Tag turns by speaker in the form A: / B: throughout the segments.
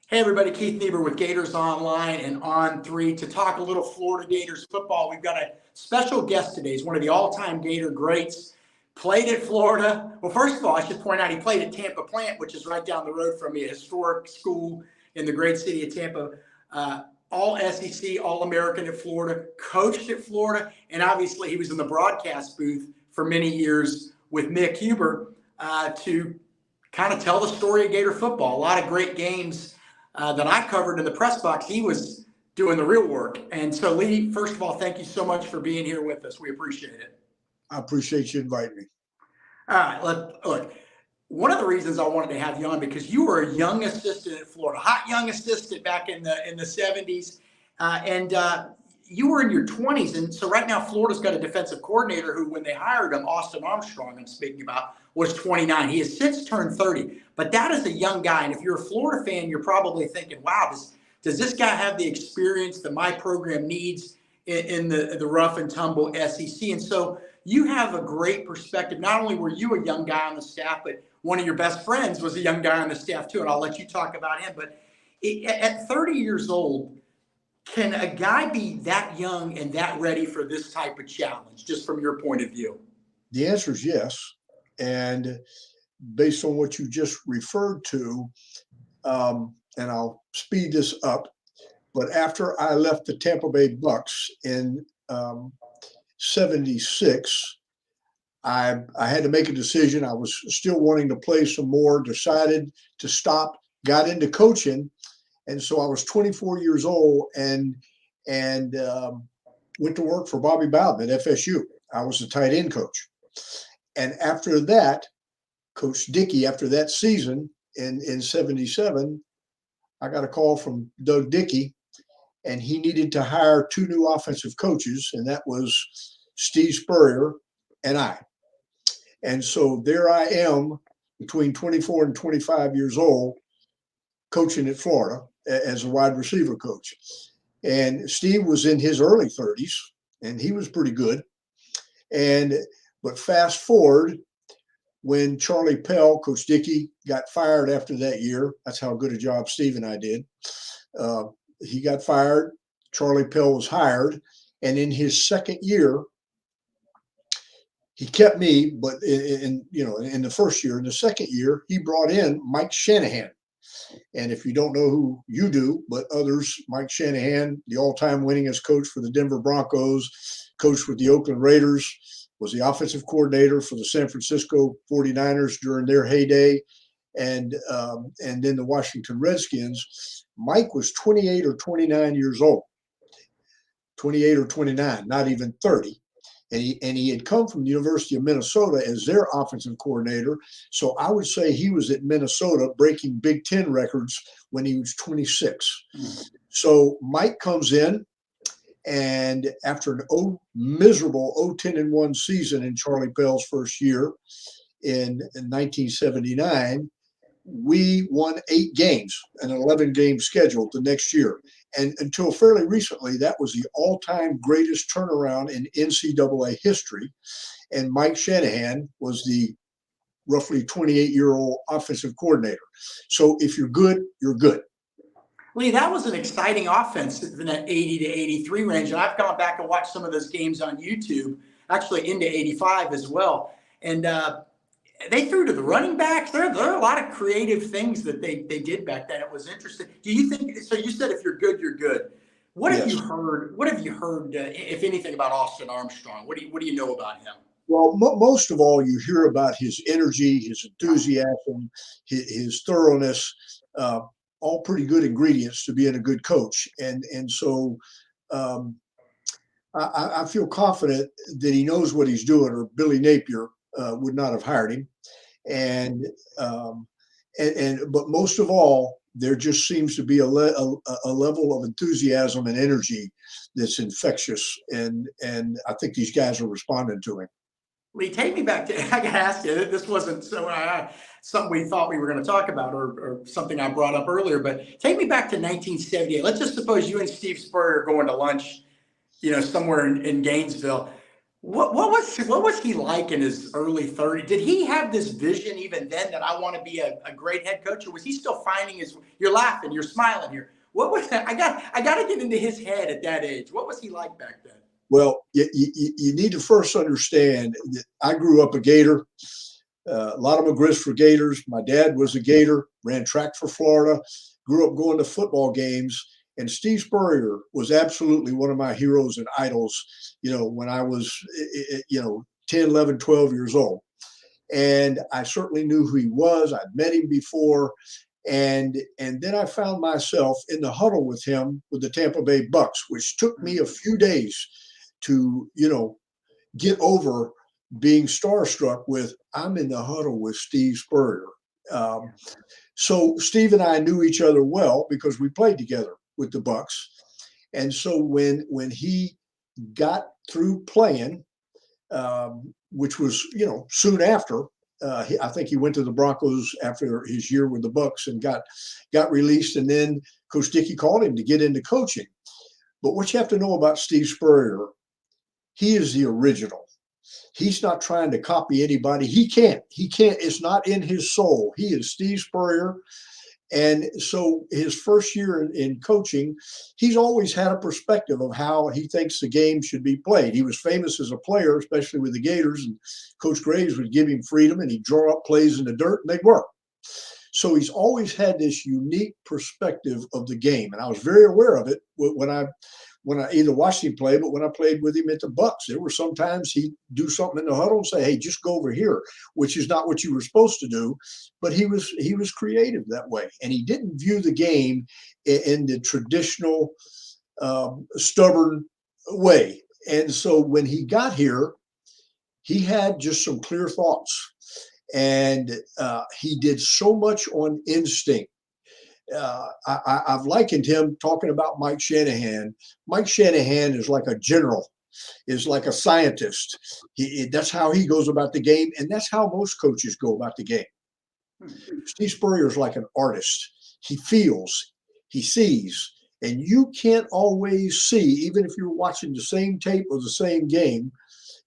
A: Hey everybody, Keith Niebuhr with Gators Online and On 3 to talk a little Florida Gators football. We've got a special guest today. He's one of the all-time Gator greats. Played at Florida. Well, first of all, I should point out he played at Tampa Plant, which is right down the road from me, a historic school in the great city of Tampa. All SEC, All-American at Florida, coached at Florida, and obviously he was in the broadcast booth for many years with Mick Huber to kind of tell the story of Gator football. A lot of great games that I covered in the press box. He was doing the real work. And so, Lee, first of all, thank you so much for being here with us. We appreciate it.
B: I appreciate you inviting me.
A: All right, look. One of the reasons I wanted to have you on because you were a young assistant at Florida, hot young assistant back in the 70s, and you were in your 20s. And so right now, Florida's got a defensive coordinator who, when they hired him, Austin Armstrong, I'm speaking about, was 29. He has since turned 30, but that is a young guy. And if you're a Florida fan, you're probably thinking, wow, does this guy have the experience that my program needs in the rough and tumble SEC? And so you have a great perspective. Not only were you a young guy on the staff, but one of your best friends was a young guy on the staff too. And I'll let you talk about him. But at 30 years old, can a guy be that young and that ready for this type of challenge, just from your point of view?
B: The answer is yes. And based on what you just referred to, and I'll speed this up, but after I left the Tampa Bay Bucks in 76, I had to make a decision. I was still wanting to play some more, decided to stop, got into coaching. And so I was 24 years old and went to work for Bobby Bowden at FSU. I was the tight end coach. And after that, Coach Dickey, after that season in 77, I got a call from Doug Dickey, and he needed to hire two new offensive coaches, and that was Steve Spurrier and I. And so there I am between 24 and 25 years old, coaching at Florida as a wide receiver coach. And Steve was in his early 30s, and he was pretty good. But fast forward, when Charlie Pell, Coach Dickey, got fired after that year, that's how good a job Steve and I did. He got fired. Charlie Pell was hired. And in his second year, he kept me, but in the first year, in the second year, he brought in Mike Shanahan. And if you don't know who you do, but others, Mike Shanahan, the all-time winningest coach for the Denver Broncos, coached with the Oakland Raiders, was the offensive coordinator for the San Francisco 49ers during their heyday, and then the Washington Redskins. Mike was 28 or 29 years old, 28 or 29, not even 30. And he had come from the University of Minnesota as their offensive coordinator. So I would say he was at Minnesota breaking Big Ten records when he was 26. Mm-hmm. So Mike comes in, and after an miserable 0-10-1 season in Charlie Pell's first year in 1979, we won 8 games, an 11-game schedule the next year. And until fairly recently, that was the all-time greatest turnaround in NCAA history. And Mike Shanahan was the roughly 28-year-old offensive coordinator. So if you're good, you're good.
A: Lee, that was an exciting offense in that 80 to 83 range. And I've gone back and watched some of those games on YouTube, actually into 85 as well. And they threw to the running backs. There are a lot of creative things that they did back then. It was interesting. Do you think so? You said if you're good, you're good. What have you heard? What have you heard, if anything, about Austin Armstrong? What do you know about him?
B: Well, most of all, you hear about his energy, his enthusiasm, his thoroughness. All pretty good ingredients to being a good coach, and so I feel confident that he knows what he's doing, or Billy Napier would not have hired him. But most of all, there just seems to be a level of enthusiasm and energy that's infectious, and I think these guys are responding to him.
A: Lee, take me back to, I got to ask you, this wasn't something we thought we were going to talk about or something I brought up earlier, but take me back to 1978. Let's just suppose you and Steve Spurrier are going to lunch, somewhere in Gainesville. What was he like in his early 30s? Did he have this vision even then that I want to be a great head coach, or was he still finding his? You're laughing, you're smiling here. What was that? I got to get into his head at that age. What was he like back then?
B: Well, you need to first understand that I grew up a Gator. A lot of McGriffs for Gators. My dad was a Gator, ran track for Florida, grew up going to football games. And Steve Spurrier was absolutely one of my heroes and idols, when I was, 10, 11, 12 years old. And I certainly knew who he was. I'd met him before. And then I found myself in the huddle with him with the Tampa Bay Bucks, which took me a few days to, get over being starstruck with I'm in the huddle with Steve Spurrier. Um, so Steve and I knew each other well because we played together with the Bucks. And so when he got through playing, which was soon after, I think he went to the Broncos after his year with the Bucks and got released. And then Coach Dickey called him to get into coaching. But what you have to know about Steve Spurrier, he is the original. He's not trying to copy anybody. He can't. It's not in his soul. He is Steve Spurrier. And so his first year in coaching, he's always had a perspective of how he thinks the game should be played. He was famous as a player, especially with the Gators, and Coach Graves would give him freedom and he'd draw up plays in the dirt and they'd work. So he's always had this unique perspective of the game. And I was very aware of it when I either watched him play, but when I played with him at the Bucks, there were sometimes he'd do something in the huddle and say, "Hey, just go over here," which is not what you were supposed to do. But he was creative that way, and he didn't view the game in the traditional stubborn way. And so when he got here, he had just some clear thoughts, and he did so much on instinct. I've likened him talking about Mike Shanahan. Mike Shanahan is like a general, is like a scientist. That's how he goes about the game, and that's how most coaches go about the game. Steve Spurrier is like an artist. He feels, he sees, and you can't always see, even if you're watching the same tape or the same game,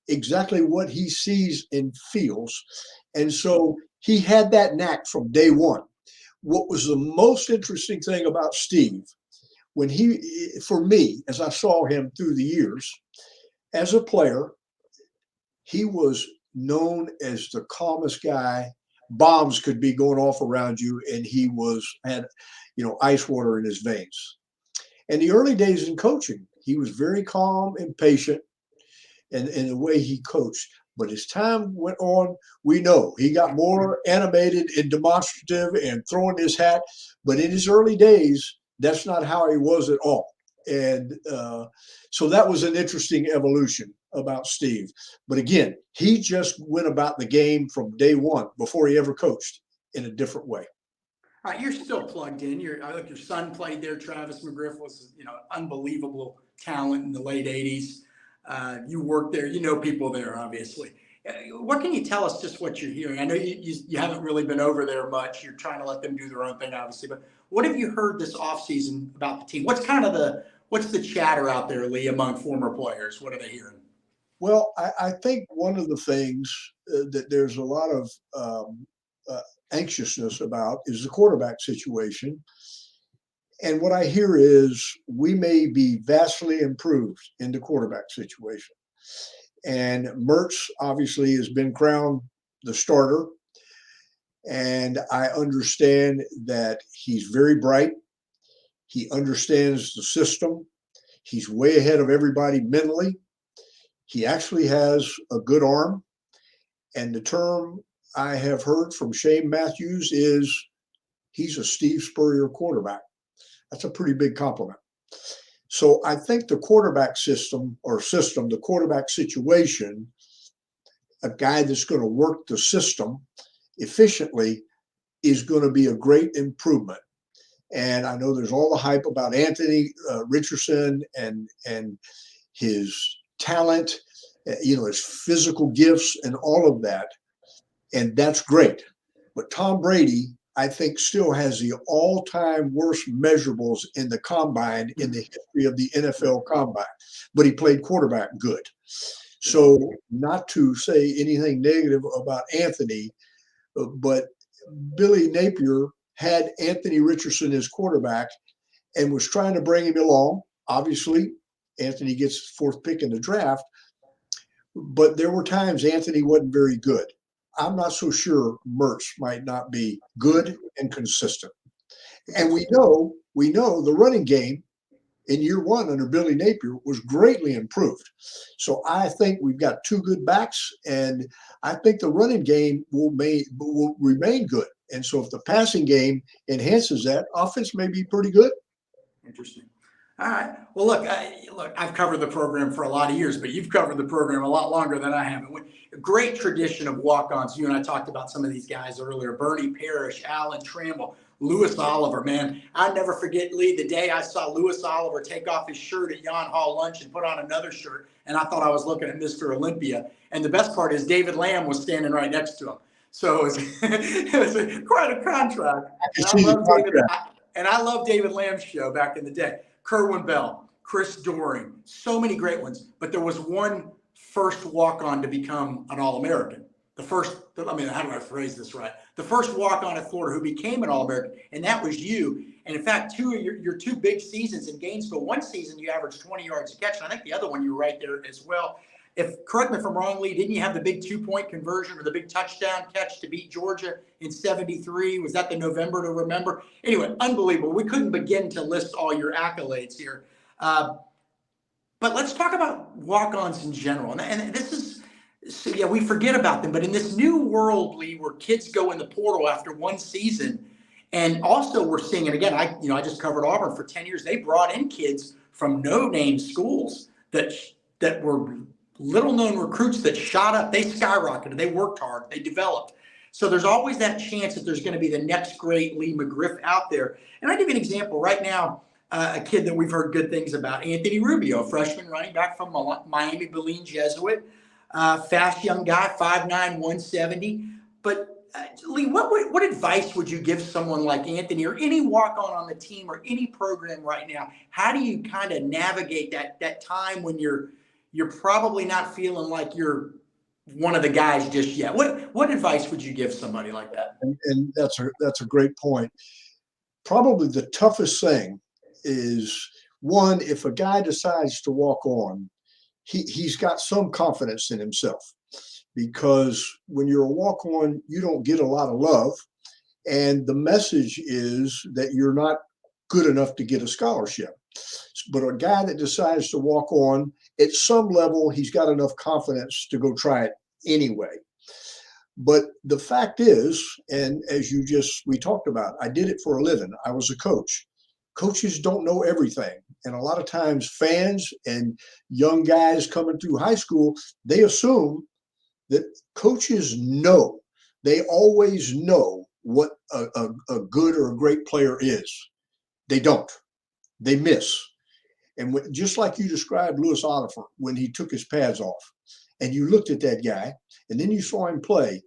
B: exactly what he sees and feels. And so he had that knack from day one. What was the most interesting thing about Steve, for me, as I saw him through the years, as a player, he was known as the calmest guy. Bombs could be going off around you, and he had ice water in his veins. And the early days in coaching, he was very calm and patient in the way he coached. But as time went on, we know he got more animated and demonstrative and throwing his hat. But in his early days, that's not how he was at all. And so that was an interesting evolution about Steve. But again, he just went about the game from day one before he ever coached in a different way.
A: All right, you're still plugged in. I look, your son played there. Travis McGriff was, unbelievable talent in the late '80s. You worked there. You know people there, obviously. What can you tell us? Just what you're hearing. I know you haven't really been over there much. You're trying to let them do their own thing, obviously. But what have you heard this offseason about the team? What's the chatter out there, Lee, among former players? What are they hearing?
B: Well, I think one of the things that there's a lot of anxiousness about is the quarterback situation. And what I hear is we may be vastly improved in the quarterback situation. And Mertz obviously has been crowned the starter. And I understand that he's very bright. He understands the system. He's way ahead of everybody mentally. He actually has a good arm. And the term I have heard from Shane Matthews is he's a Steve Spurrier quarterback. That's a pretty big compliment. So I think the quarterback the quarterback situation, a guy that's going to work the system efficiently is going to be a great improvement. And I know there's all the hype about Anthony Richardson and his talent, his physical gifts and all of that. And that's great. But Tom Brady, I think, still has the all-time worst measurables in the combine in the history of the NFL combine. But he played quarterback good. So not to say anything negative about Anthony, but Billy Napier had Anthony Richardson as quarterback and was trying to bring him along. Obviously, Anthony gets fourth pick in the draft, but there were times Anthony wasn't very good. I'm not so sure Mertz might not be good and consistent. And we know the running game in year one under Billy Napier was greatly improved. So I think we've got two good backs, and I think the running game will remain good. And so if the passing game enhances that, offense may be pretty good.
A: Interesting. All right. Well, look, I've covered the program for a lot of years, but you've covered the program a lot longer than I have. A great tradition of walk-ons. You and I talked about some of these guys earlier. Bernie Parrish, Alan Trammell, Lewis Oliver, man. I'll never forget, Lee, the day I saw Lewis Oliver take off his shirt at Yon Hall lunch and put on another shirt, and I thought I was looking at Mr. Olympia. And the best part is David Lamb was standing right next to him. So it was quite a contrast. And I love David Lamb's show back in the day. Kerwin Bell, Chris Doering, so many great ones. But there was one first walk-on to become an All-American. How do I phrase this right? The first walk-on at Florida who became an All-American, and that was you. And in fact, your two big seasons in Gainesville, one season you averaged 20 yards a catch, and I think the other one you were right there as well. Correct me if I'm wrong, Lee, didn't you have the big 2-point conversion or the big touchdown catch to beat Georgia in 73? Was that the November to remember? Anyway, unbelievable. We couldn't begin to list all your accolades here. But let's talk about walk-ons in general. And this is, so yeah, we forget about them. But in this new world, Lee, where kids go in the portal after one season, and also we're seeing, and again, I just covered Auburn for 10 years. They brought in kids from no-name schools that were little-known recruits that shot up. They skyrocketed. They worked hard. They developed. So there's always that chance that there's going to be the next great Lee McGriff out there. And I'll give you an example. Right now, a kid that we've heard good things about, Anthony Rubio, a freshman running back from Miami Beline Jesuit. Fast young guy, 5'9", 170. But Lee, what advice would you give someone like Anthony or any walk-on the team or any program right now? How do you kind of navigate that time when you're probably not feeling like you're one of the guys just yet? What advice would you give somebody like that?
B: And that's a great point. Probably the toughest thing is, one, if a guy decides to walk on, he's got some confidence in himself, because when you're a walk on, you don't get a lot of love. And the message is that you're not good enough to get a scholarship. But a guy that decides to walk on, at some level, he's got enough confidence to go try it anyway. But the fact is, and as we talked about, I did it for a living. I was a coach. Coaches don't know everything. And a lot of times fans and young guys coming through high school, they assume that coaches know. They always know what a good or a great player is. They don't. They miss. And just like you described Lewis Oliver when he took his pads off, and you looked at that guy, and then you saw him play,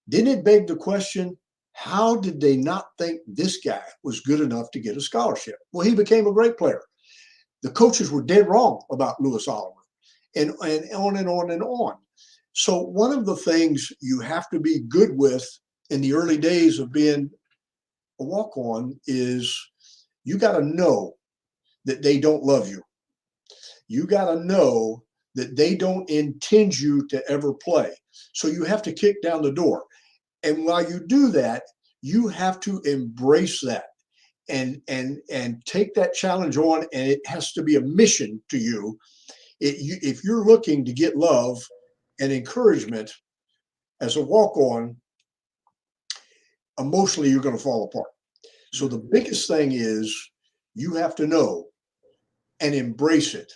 B: didn't it beg the question, how did they not think this guy was good enough to get a scholarship? Well, he became a great player. The coaches were dead wrong about Lewis Oliver, and on and on and on. So one of the things you have to be good with in the early days of being a walk-on is you got to know that they don't love you. You got to know that they don't intend you to ever play. So you have to kick down the door. And while you do that, you have to embrace that and take that challenge on. And it has to be a mission to you. If you're looking to get love and encouragement as a walk-on, emotionally, you're going to fall apart. So the biggest thing is you have to know and embrace it.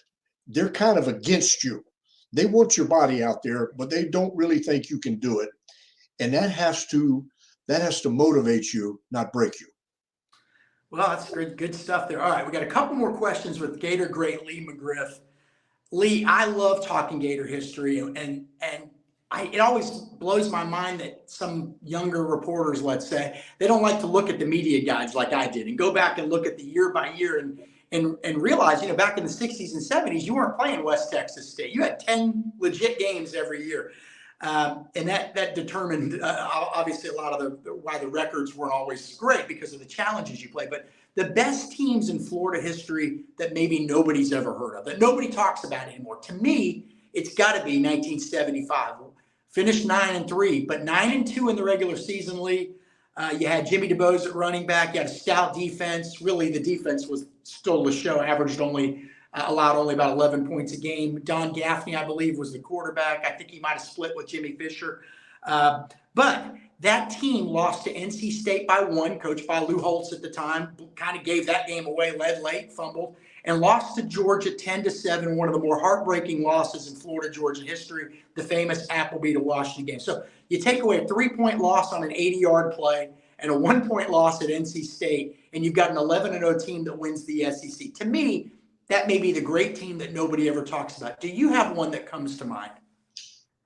B: They're kind of against you. They want your body out there, but they don't really think you can do it. And that has to motivate you, not break you.
A: Well, that's good stuff there. All right, we got a couple more questions with Gator great Lee McGriff. Lee, I love talking Gator history, and it always blows my mind that some younger reporters, let's say, they don't like to look at the media guides like I did and go back and look at the year by year and realize, back in the 60s and 70s, you weren't playing West Texas State. You had 10 legit games every year. And that determined, obviously, a lot of why the records weren't always great because of the challenges you play. But the best teams in Florida history that maybe nobody's ever heard of, that nobody talks about anymore, to me, it's got to be 1975. Finished 9-3, but 9-2 in the regular season, Lee. You had Jimmy DeBose at running back. You had a stout defense. Really, the defense was stole the show, allowed only about 11 points a game. Don Gaffney, I believe, was the quarterback. I think he might have split with Jimmy Fisher. But that team lost to NC State by 1, coached by Lou Holtz at the time. Kind of gave that game away, led late, fumbled, and lost to Georgia 10-7, one of the more heartbreaking losses in Florida-Georgia history, the famous Appleby to Washington game. So you take away a 3-point loss on an 80-yard play and a 1-point loss at NC State, and you've got an 11-0 team that wins the SEC. To me, that may be the great team that nobody ever talks about. Do you have one that comes to mind?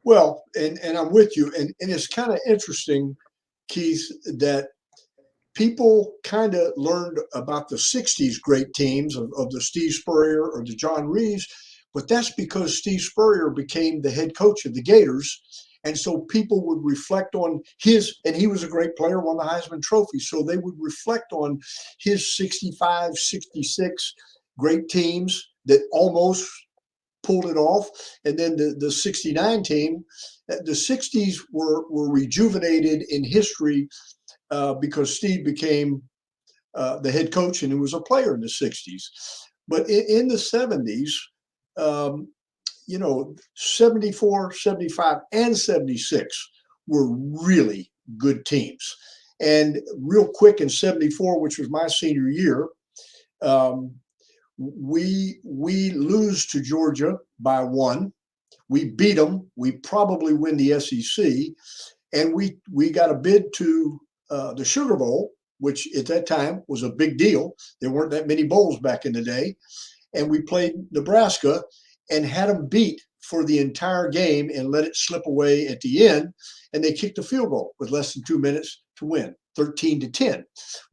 B: Well, and I'm with you. And it's kind of interesting, Keith, that people kind of learned about the 60s great teams of the Steve Spurrier or the John Reeves, but that's because Steve Spurrier became the head coach of the Gators. And so people would reflect on and he was a great player, won the Heisman Trophy. So they would reflect on his 65, 66 great teams that almost pulled it off. And then the 69 team, the 60s were rejuvenated in history because Steve became the head coach and he was a player in the 60s. But in the 70s, 74, 75, and 76 were really good teams. And real quick in 74, which was my senior year, we lose to Georgia by 1. We beat them. We probably win the SEC. And we got a bid to the Sugar Bowl, which at that time was a big deal. There weren't that many bowls back in the day. And we played Nebraska and had them beat for the entire game and let it slip away at the end. And they kicked a field goal with less than 2 minutes to win, 13-10.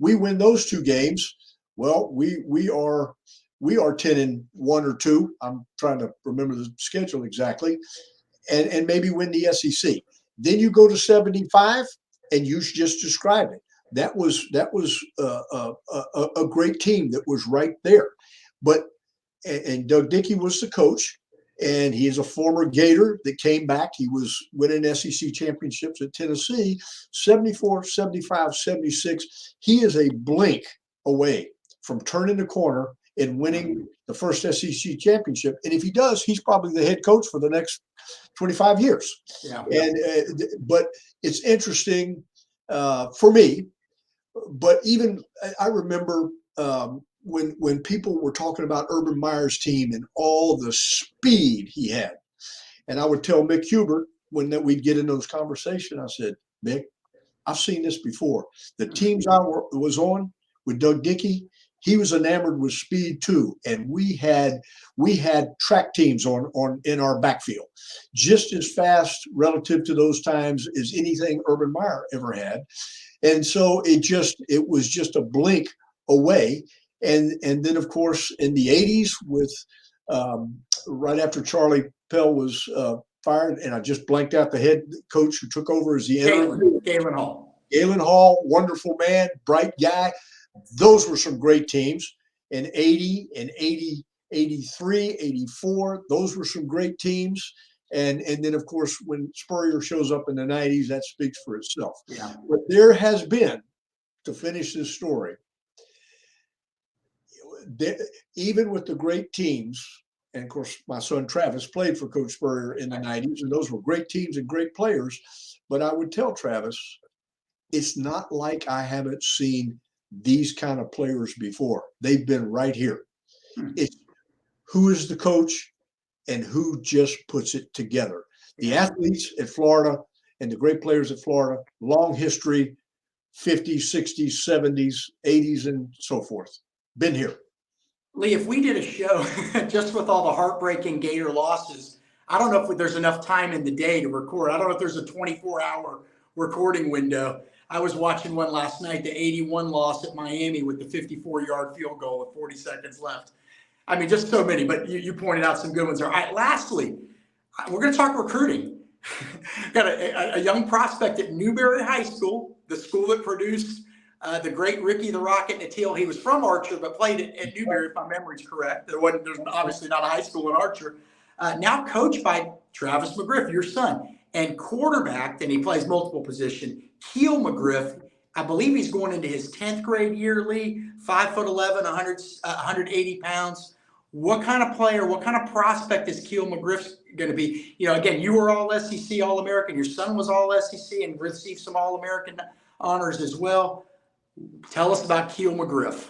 B: We win those 2 games. Well, we are 10-1 or 2. I'm trying to remember the schedule exactly, and maybe win the SEC. Then you go to 75, and you just described it. That was a great team that was right there. And Doug Dickey was the coach, and he is a former Gator that came back. He was winning SEC championships at Tennessee, 74, 75, 76. He is a blink away from turning the corner and winning the first SEC championship. And if he does, he's probably the head coach for the next 25 years. Yeah. But it's interesting for me. But even I remember when people were talking about Urban Meyer's team and all the speed he had. And I would tell Mick Hubert when we'd get in those conversations, I said, Mick, I've seen this before. The teams I was on with Doug Dickey, he was enamored with speed too, and we had track teams in our backfield, just as fast relative to those times as anything Urban Meyer ever had, and so it was just a blink away, and then of course in the 80s with right after Charlie Pell was fired, and I just blanked out the head coach who took over as the interim. Galen Hall, wonderful man, bright guy. Those were some great teams. And 80 and 80, 83, 84, those were some great teams. And then, of course, when Spurrier shows up in the 90s, that speaks for itself. Yeah. But there has been, to finish this story, even with the great teams, and of course, my son Travis played for Coach Spurrier in the 90s, and those were great teams and great players. But I would tell Travis, it's not like I haven't seen these kind of players before. They've been right here. It's who is the coach and who just puts it together. The athletes at Florida and the great players at Florida, long history, 50s, 60s, 70s, 80s, and so forth. Been here.
A: Lee, if we did a show just with all the heartbreaking Gator losses, I don't know if there's enough time in the day to record. I don't know if there's a 24-hour recording window. I was watching one last night, the 81 loss at Miami with the 54-yard field goal with 40 seconds left. I mean, just so many, but you pointed out some good ones there. All right, lastly, we're going to talk recruiting. Got a young prospect at Newberry High School, the school that produced the great Ricky the Rocket Nattil. He was from Archer, but played at Newberry, if my memory's correct. There's obviously not a high school in Archer. Now coached by Travis McGriff, your son, and quarterbacked, and he plays multiple positions. Keel McGriff, I believe he's going into his 10th grade year, Lee, 5'11", 180 pounds. What kind of player, what kind of prospect is Keel McGriff going to be? You know, again, you were all SEC All-American. Your son was all SEC and received some All-American honors as well. Tell us about Keel McGriff.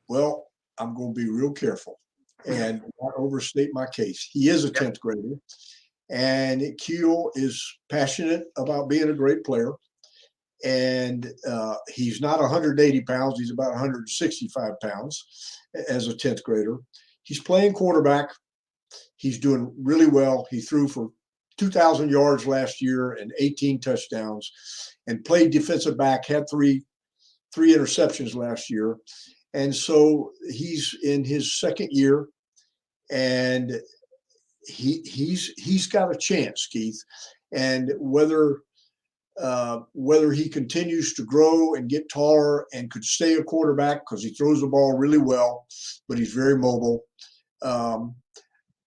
B: Well, I'm going to be real careful and not overstate my case. He is a 10th grader, and Keel is passionate about being a great player. And he's not 180 pounds. He's about 165 pounds as a 10th grader. He's playing quarterback. He's doing really well. He threw for 2,000 yards last year and 18 touchdowns, and played defensive back, had three interceptions last year. And so he's in his second year, and he's got a chance, Keith. And whether he continues to grow and get taller and could stay a quarterback, because he throws the ball really well, but he's very mobile.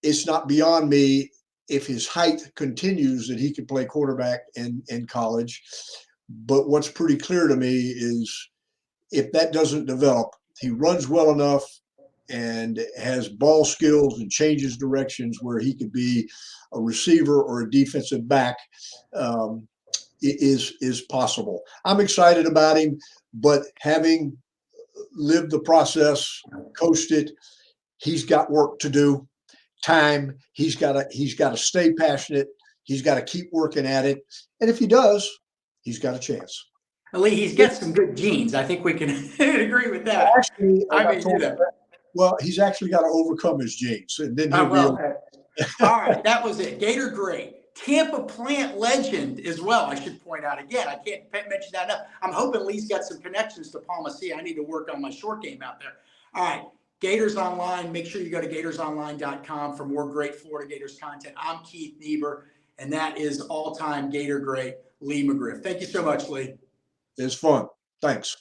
B: It's not beyond me if his height continues that he could play quarterback in college. But what's pretty clear to me is if that doesn't develop, he runs well enough and has ball skills and changes directions where he could be a receiver or a defensive back. Is possible. I'm excited about him, but having lived the process, coached it, he's got work to do. Time. He's got to stay passionate. He's got to keep working at it, and if he does, he's got a chance.
A: Lee, he's got some good genes. I think we can agree with that.
B: Actually,
A: I may do that.
B: Well, he's actually got to overcome his genes, and then he'll be.
A: Okay. All right, that was it. Gator great. Tampa plant legend as well, I should point out. Again, I can't mention that enough. I'm hoping Lee's got some connections to Palma C. I need to work on my short game out there. All right, Gators Online. Make sure you go to gatorsonline.com for more great Florida Gators content. I'm Keith Niebuhr, and that is all-time Gator great Lee McGriff. Thank you so much, Lee.
B: It's fun. Thanks.